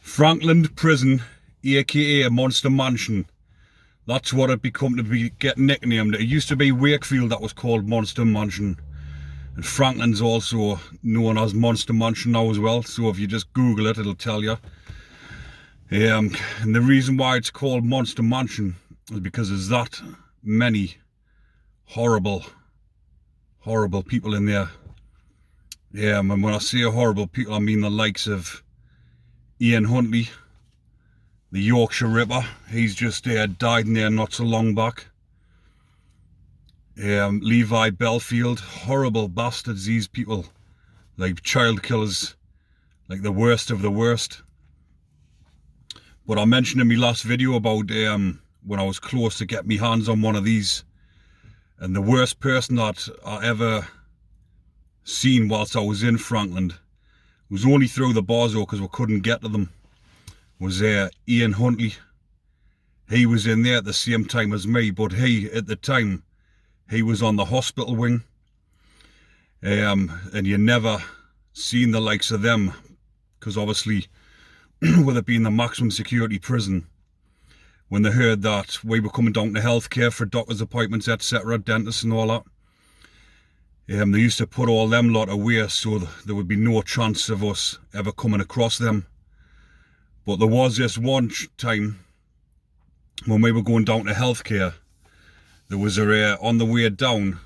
Frankland Prison, aka Monster Mansion. That's what it become to be getting nicknamed. It used to be Wakefield that was called Monster Mansion. And Frankland's also known as Monster Mansion now as well. So if you just Google it, it'll tell you. And the reason why it's called Monster Mansion is because there's that many horrible people in there. And when I say horrible people, I mean the likes of Ian Huntley, the Yorkshire Ripper. He's just died in there not so long back. Levi Belfield, horrible bastards, these people, like child killers, like the worst of the worst. But I mentioned in my last video about when I was close to get my hands on one of these, and the worst person that I ever seen whilst I was in Frankland, was only through the bars though because we couldn't get to them, was Ian Huntley. He was in there at the same time as me, but he, at the time, he was on the hospital wing. And you never seen the likes of them, because obviously, with it being the maximum security prison, when they heard that we were coming down to healthcare for doctor's appointments, etc., dentists and all that, they used to put all them lot away so there would be no chance of us ever coming across them. But there was this one time when we were going down to healthcare, there was on the way down,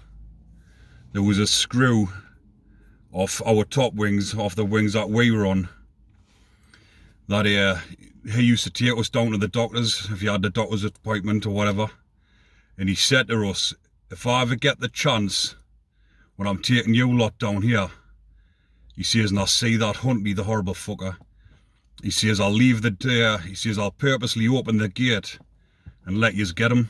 there was a screw off our top wings, off the wings that we were on, that he used to take us down to the doctors if you had the doctor's appointment or whatever. And he said to us, if I ever get the chance when I'm taking you lot down here, he says, and I see that Huntley, the horrible fucker, he says, I'll leave the door, he says, I'll purposely open the gate and let yous get him.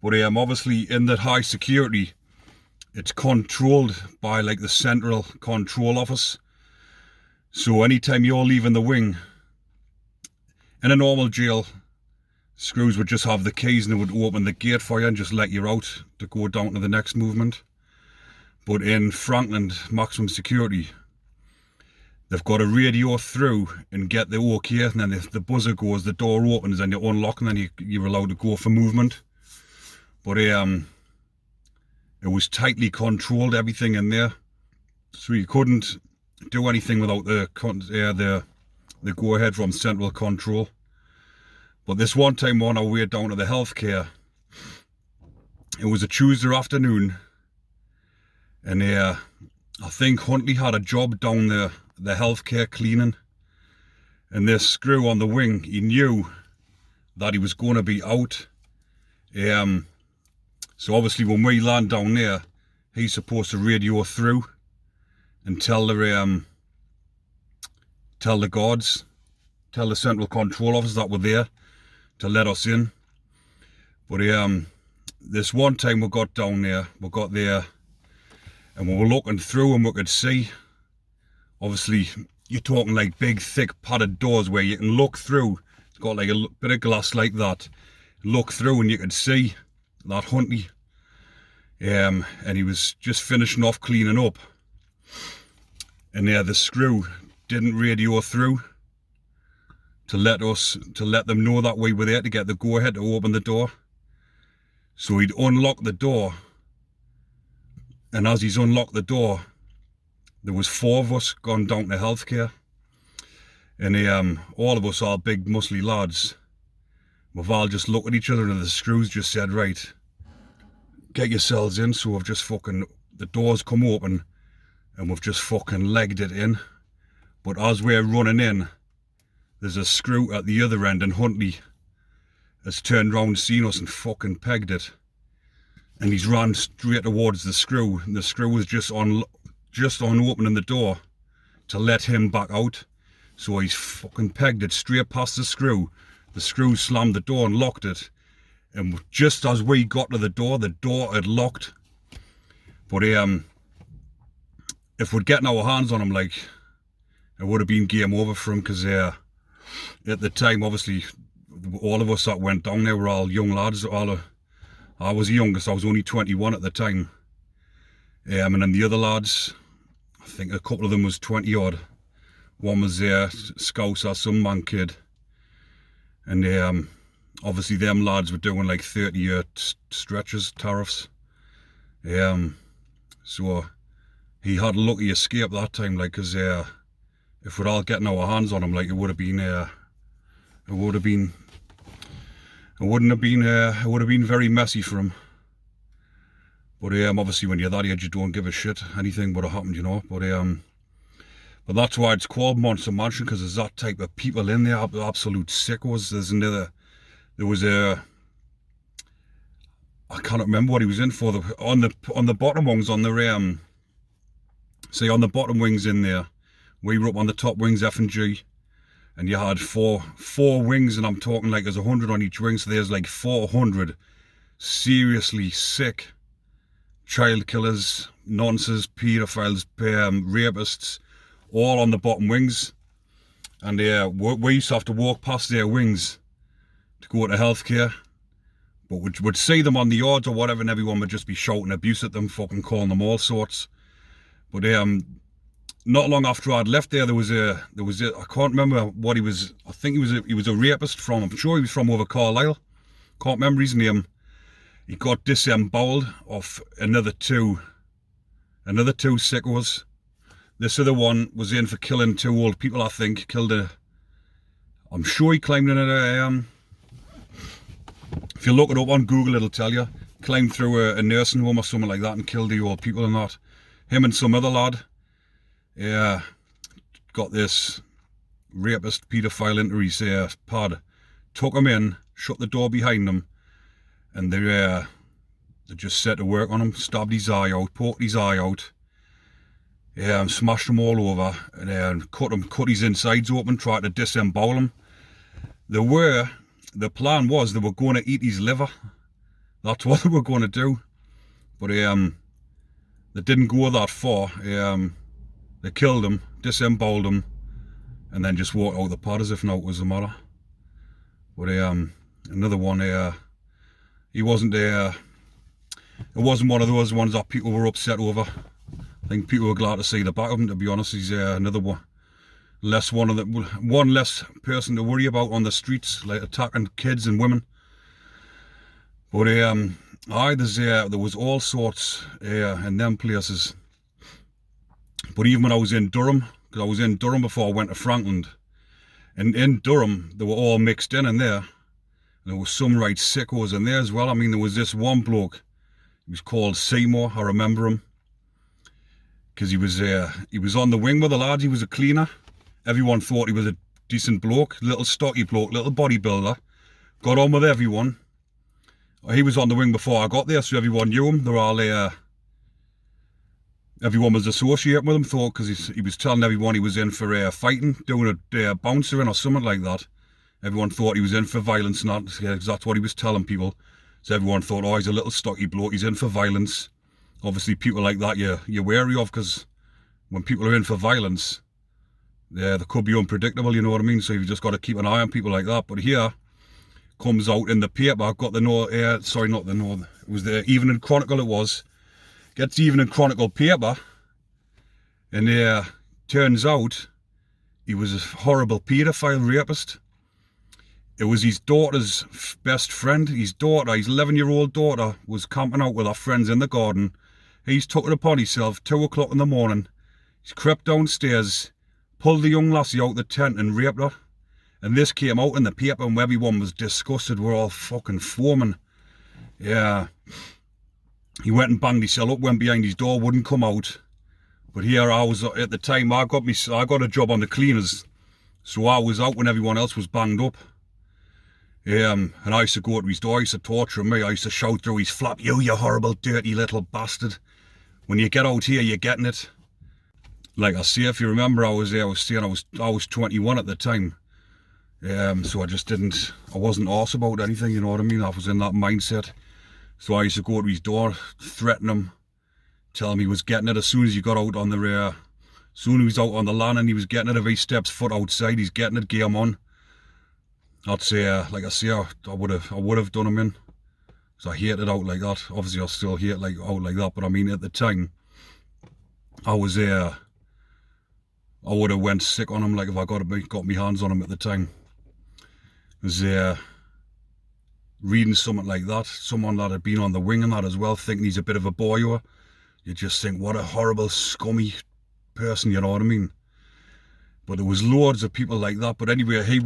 But obviously in that high security, it's controlled by like the central control office. So anytime you're leaving the wing, in a normal jail, screws would just have the keys and they would open the gate for you and just let you out to go down to the next movement. But in Frankland maximum security, they've got a radio through and get the okay, and then if the buzzer goes, the door opens and you unlock, and then you're allowed to go for movement. But it was tightly controlled, everything in there, so you couldn't do anything without the go ahead from central control. But this one time on our way down to the healthcare, it was a Tuesday afternoon, and I think Huntley had a job down there, the healthcare cleaning, and this screw on the wing, he knew that he was going to be out. So obviously when we land down there, he's supposed to radio through and tell the guards, tell the central control officers that were there to let us in. But this one time we got down there, we got there, and we were looking through and we could see, obviously you're talking like big thick padded doors where you can look through. It's got like a bit of glass like that, look through and you could see that Huntley. And he was just finishing off cleaning up, and the screw didn't radio through to let them know that we were there to get the go ahead to open the door. So he'd unlock the door, and as he's unlocked the door, there was 4 of us gone down to healthcare, and all of us are big muscly lads. We've all just looked at each other, and the screws just said, right, get yourselves in. So we've just fucking, the doors come open and we've just fucking legged it in. But as we're running in, there's a screw at the other end, and Huntley has turned round, seen us and fucking pegged it, and he's ran straight towards the screw, and the screw was just on opening the door to let him back out. So he's fucking pegged it straight past the screw slammed the door and locked it, and just as we got to the door had locked. But if we'd gotten our hands on him, like, it would have been game over for him, because at the time, obviously, all of us that went down there were all young lads. I was the youngest, I was only 21 at the time. And then the other lads, I think a couple of them was 20 odd. One was Scouser, some man kid. And obviously them lads were doing like 30-year stretches, tariffs. So he had a lucky escape that time, like, because if we're all getting our hands on him, like, it would have been, it would have been very messy for him. But obviously when you're that age, you don't give a shit. Anything would have happened, you know. But that's why it's called Monster Mansion, because there's that type of people in there, absolute sickos. There was a, I can't remember what he was in for. On the bottom ones, on the say on the bottom wings in there, we were up on the top wings F and G, and you had four wings, and I'm talking like there's 100 on each wing, so there's like 400 seriously sick child killers, nonces, paedophiles, rapists, all on the bottom wings. And we used to have to walk past their wings to go to healthcare, but we'd see them on the yards or whatever, and everyone would just be shouting abuse at them, fucking calling them all sorts. But not long after I'd left there, there was a I can't remember what he was. I think he was a rapist from, I'm sure he was from over Carlisle. Can't remember his name. He got disemboweled off another two sickos. This other one was in for killing 2 old people, I think. I'm sure he climbed in a, if you look it up on Google, it'll tell you. Climbed through a nursing home or something like that and killed the old people and that. Him and some other lad, got this rapist, paedophile into his pad, took him in, shut the door behind him, and they just set to work on him, stabbed his eye out, poked his eye out, and smashed him all over, and cut his insides open, tried to disembowel him. The plan was they were going to eat his liver. That's what they were going to do. But they didn't go that far. They killed him, disemboweled him, and then just walked out the pad as if nothing was the matter. But another one, it wasn't one of those ones that people were upset over. I think people were glad to see the back of him, to be honest. He's another one. One less person to worry about on the streets, like attacking kids and women. But there was all sorts in them places. But even when I was in Durham, because I was in Durham before I went to Frankland, and in Durham they were all mixed in there. And there was some right sickos in there as well. I mean, there was this one bloke. He was called Seymour. I remember him because he was on the wing with the lads. He was a cleaner. Everyone thought he was a decent bloke, little stocky bloke, little bodybuilder. Got on with everyone. He was on the wing before I got there, so everyone knew him. They were all everyone was associating with him, thought, because he was telling everyone he was in for fighting, doing a bouncering or something like that. Everyone thought he was in for violence, and that's what he was telling people. So everyone thought, oh, he's a little stocky bloke, he's in for violence. Obviously, people like that you're wary of, because when people are in for violence, they could be unpredictable, you know what I mean? So you've just got to keep an eye on people like that. But here, comes out in the paper, I've got it was the Evening Chronicle, it was. Gets the Evening Chronicle paper, and turns out he was a horrible paedophile rapist. It was his daughter's best friend. His 11-year-old daughter, was camping out with her friends in the garden. He's took it upon himself, 2 o'clock in the morning. He's crept downstairs, pulled the young lassie out the tent and raped her. And this came out in the paper and everyone was disgusted. We're all fucking foaming. Yeah. He went and banged himself up, went behind his door, wouldn't come out. But here I was, at the time, I got a job on the cleaners. So I was out when everyone else was banged up. And I used to go to his door, I used to torture him. I used to shout through his flap, you horrible, dirty little bastard. When you get out here, you're getting it. Like I say, if you remember, I was 21 at the time. So I wasn't arse about anything, you know what I mean? I was in that mindset. So I used to go to his door, threaten him, tell him he was getting it as soon as he got out on the as soon as he was out on the land and he was getting it. If he steps foot outside, he's getting it, game on. I'd say, like I say, I would have done him in. So I hate it out like that. Obviously I still hate it out like that, but I mean at the time, I was I would have went sick on him, like if I got my hands on him at the time. Because reading something like that, someone that had been on the wing and that as well, thinking he's a bit of a boyo, you just think, what a horrible, scummy person, you know what I mean? But there was loads of people like that. But anyway, he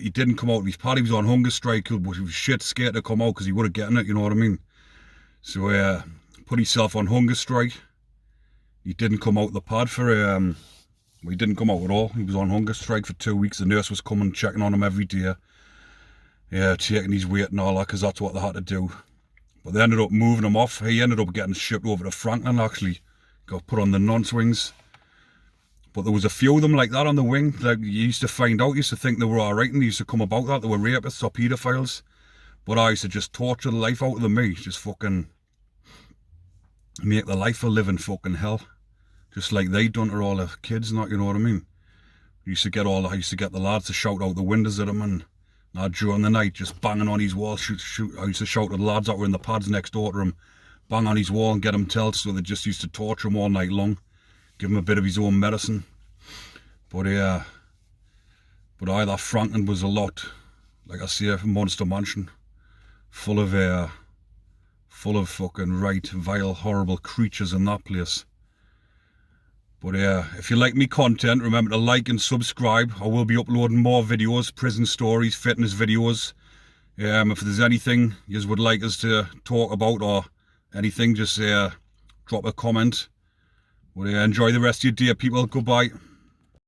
didn't come out of his pad. He was on hunger strike, but he was shit scared to come out because he would have gotten it, you know what I mean? So put himself on hunger strike. He didn't come out the pad for well, he didn't come out at all. He was on hunger strike for 2 weeks. The nurse was coming, checking on him every day. Yeah, taking his weight and all that, because that's what they had to do. But they ended up moving him off. He ended up getting shipped over to Frankland, actually. Got put on the nonce wings. But there was a few of them like that on the wing. Like, you used to find out, you used to think they were alright, and they used to come about that. They were rapists or paedophiles. But I used to just torture the life out of them, me. Just fucking make the life a living fucking hell. Just like they done to all the kids and that, you know what I mean? I used to get the lads to shout out the windows at him, and during the night, just banging on his wall, shoot. I used to shout at the lads that were in the pads next door to him, bang on his wall and get him tell, so they just used to torture him all night long. Give him a bit of his own medicine. But that Frankland was a lot, like I say, a monster mansion, full of fucking right, vile, horrible creatures in that place. But if you like me content, remember to like and subscribe. I will be uploading more videos, prison stories, fitness videos. If there's anything you would like us to talk about or anything, just drop a comment. Well, enjoy the rest of your day, people. Goodbye.